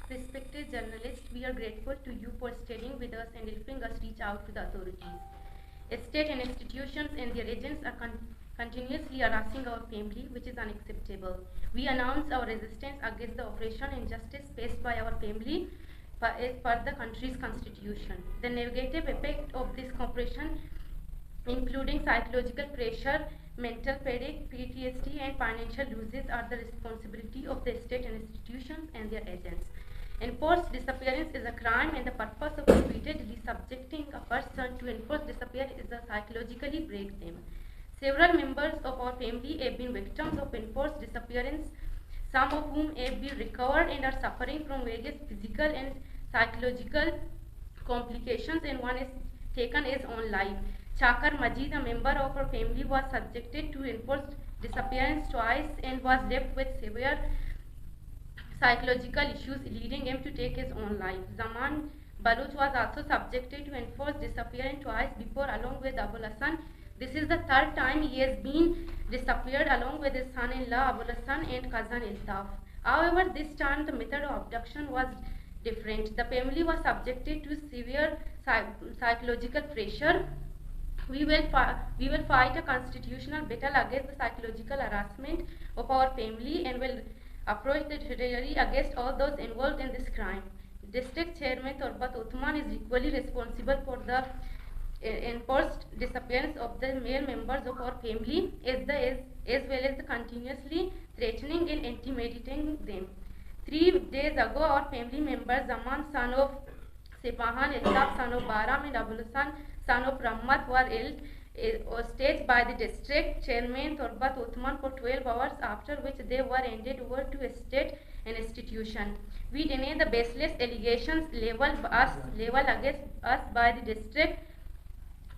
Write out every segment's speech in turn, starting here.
Respected journalists, we are grateful to you for staying with us and helping us reach out to the authorities. State and institutions and their agents are continuously harassing our family, which is unacceptable. We announce our resistance against the oppression and injustice faced by our family as per the country's constitution. The negative effect of this oppression, including psychological pressure, mental fatigue, PTSD, and financial losses, are the responsibility of the state and institutions and their agents. Enforced disappearance is a crime, and the purpose of repeatedly subjecting a person to enforced disappearance is to psychologically break them. Several members of our family have been victims of enforced disappearance, some of whom have been recovered and are suffering from various physical and psychological complications, and one is taken his own life. Chakar Majid, a member of our family, was subjected to enforced disappearance twice and was left with severe psychological issues leading him to take his own life. Zaman Baluch was also subjected to enforced disappearance twice before, along with Abul Hassan. This is the third time he has been disappeared along with his son-in-law Abul Hassan and cousin Iltaf. However, this time the method of abduction was different. The family was subjected to severe psychological pressure. We will fight a constitutional battle against the psychological harassment of our family and will approach the judiciary against all those involved in this crime. District Chairman Turbat Uthman is equally responsible for the enforced disappearance of the male members of our family as well as the continuously threatening and intimidating them. 3 days ago, our family members Zaman, son of Sepahan, Iltaf, son of Baram, and Abul Hassan, son of Rahmat, were held staged by the district chairman Turbat Uthman for 12 hours, after which they were handed over to a state and institution. We deny the baseless allegations leveled against us by the district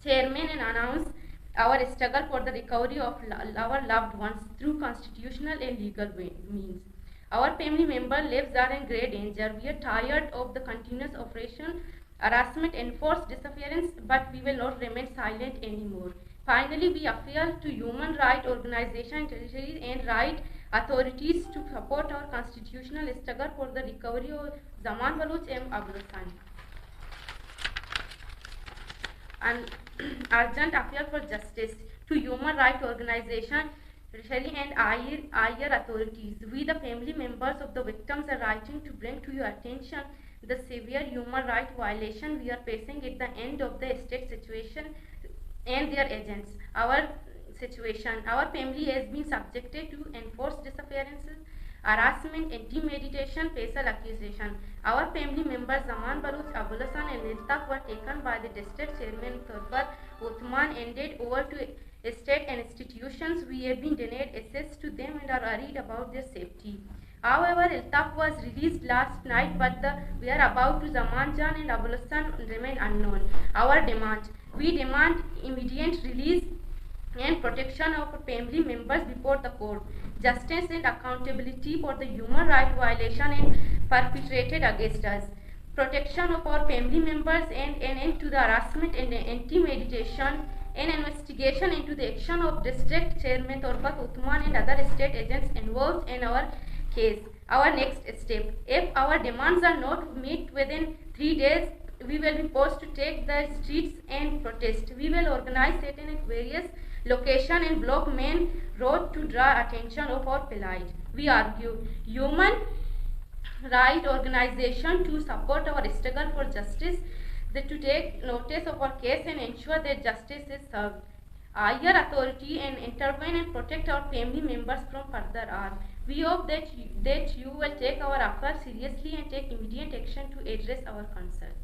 chairman and announce our struggle for the recovery of our loved ones through constitutional and legal means. Our family member lives are in great danger. We are tired of the continuous oppression, harassment, enforced disappearance, but we will not remain silent anymore. Finally, we appeal to human rights organizations and right authorities to support our constitutional struggle for the recovery of Zaman Baluch and Abul Hassan. An urgent appeal for justice to human rights organizations and higher authorities. We, the family members of the victims, are writing to bring to your attention the severe human rights violation we are facing at the end of the state situation and their agents. Our family has been subjected to enforced disappearances, harassment, intimidation, facial accusation. Our family members Zaman Baluch, Abul Hassan, and Iltaf were taken by the district chairman Turbat Uthman, handed over to state and institutions. We have been denied access to them and are worried about their safety. However, Iltaf was released last night, but the whereabouts to Zaman Jan and Abul Hassan remain unknown. We demand immediate release and protection of family members before the court, justice and accountability for the human rights violation and perpetrated against us, protection of our family members, and an end to the harassment and intimidation, an investigation into the action of district chairman Turbat Uthman and other state agents involved in our case. Our next step: if our demands are not met within 3 days, we will be forced to take the streets and protest. We will organize sitting at various locations and block main road to draw attention of our plight. We argue human rights organization to support our struggle for justice, to take notice of our case and ensure that justice is served. Higher authority and intervene and protect our family members from further harm. We hope that you will take our offer seriously and take immediate action to address our concerns.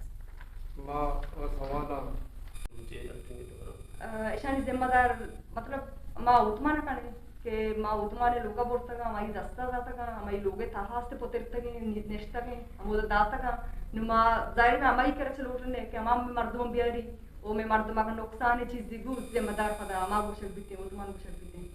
Shani zimmedar matlab ma Uthman kane ke ma Uthman loga bortaga mai dasta dataga mai loge tahaste potertage neshtage amoda dataga numa zaire me amai kare chalutne ke amam mardum biari o me mardum ka nuksan cheez digu zimmedar pada ama bushak bitte Uthman bushak bitte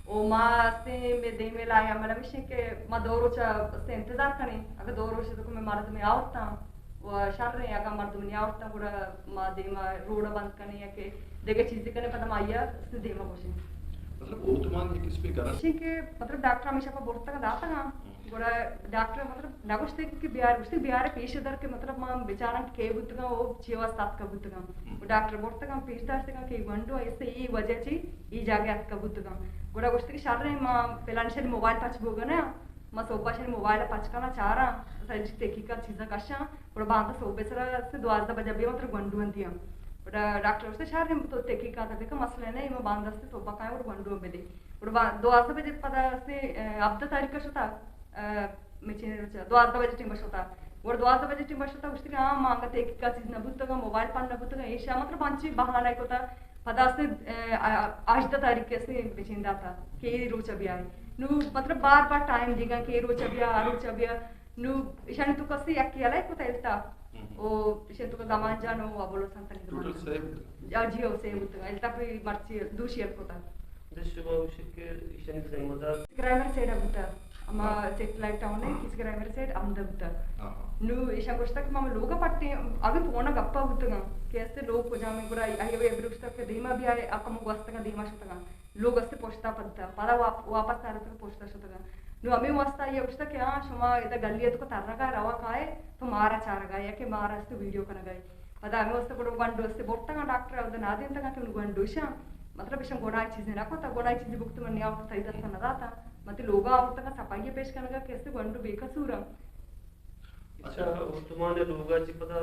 o ma ste me de me la ya mala mishe ke ma doro cha ste intezar kane agar doro se to me mardum me autta शहर या का मर्द में out ना पूरा मा देमा road बंद करने या के देखे चीजें करने पता माया उसने देमा कोशिश मतलब उतमान किस पे करा के मतलब डॉक्टर हमेशा को बोलता का दाता ना गोड़ा डॉक्टर मतलब नागुस्ते के बिहार पेशेदार के मतलब मां बेचारा के बुतगा वो 6 का बुतगा डॉक्टर बोलता का पेशदार से का के गंडो ऐसे ई वजह ची ई जागे अत का बुतगा गोड़ा गुस्ते के शारे मां पेलांशे मोबाइल पच बोगना मां सोपाशे मोबाइल पचकाना चारा सज देखी का चीज़ कशा गोड़ा बांधा सोबेसरा से 12 बजे भी मतलब गंडू अंतिया डॉक्टर से शारे तो देखी का देखा मसले ने मैं बांधा से सोपा का और गंडू में दे और 12 बजे पता से अब तारीख का शता मिचिने रुचा 12 बजे टीम बसता और 12 बजे टीम बसता उसके मांगा देखी का चीज़ नबुतगा मोबाइल पान नबुतगा ऐसा मतलब पांची बहाना को था पता से आज तारीख से बेचिंदा था के रोचा भी आई नु मतलब बार टाइम दिगा के रोचा भी नु ईशान तो कसी अकेला को तैलता ओ ईशान तो गमान जानो अबोलो संतनी टोटल गमान या जियो से उतना एल्टा पे मर्ची दूशियल को था दशवा उशिके ईशान संगमदा ग्रामर साइड अबुता अमा सेटेलाइट टाउन है किस ग्रामर साइड अहमदाबाद नु ईशा गोष्टक मम लोग पट्टे अभी पोना गप्पा बुतगा कैसे लोग को जामे गुरा आयो एब्रुस्टक के धीमा भी आए अकम गोस्तका धीमा शतगा लोग अस्ते पोस्टा पत्ता पारा वापस तारे तक पोस्टा शतगा नु अमी वास्ता ये उस्ता क्या शुमा इदा गल्ली तो तरगा रवा काए तो मारा चारगा या के मारा अस्ते वीडियो कना गए पता अमी वास्ता को गंडो अस्ते बोट्टा डॉक्टर अद ना दिन तक के गंडोशा मतलब इशा गोड़ा चीज़ ना को ता गोड़ा चीज़ बुक्त मन या तो इदा तना दाता ಮತ್ತೆ ಲೋಗ आवता का सफाई पेश करने का कैसे गंडू बेकसूर अच्छा तुम्हारे लोगा जी पता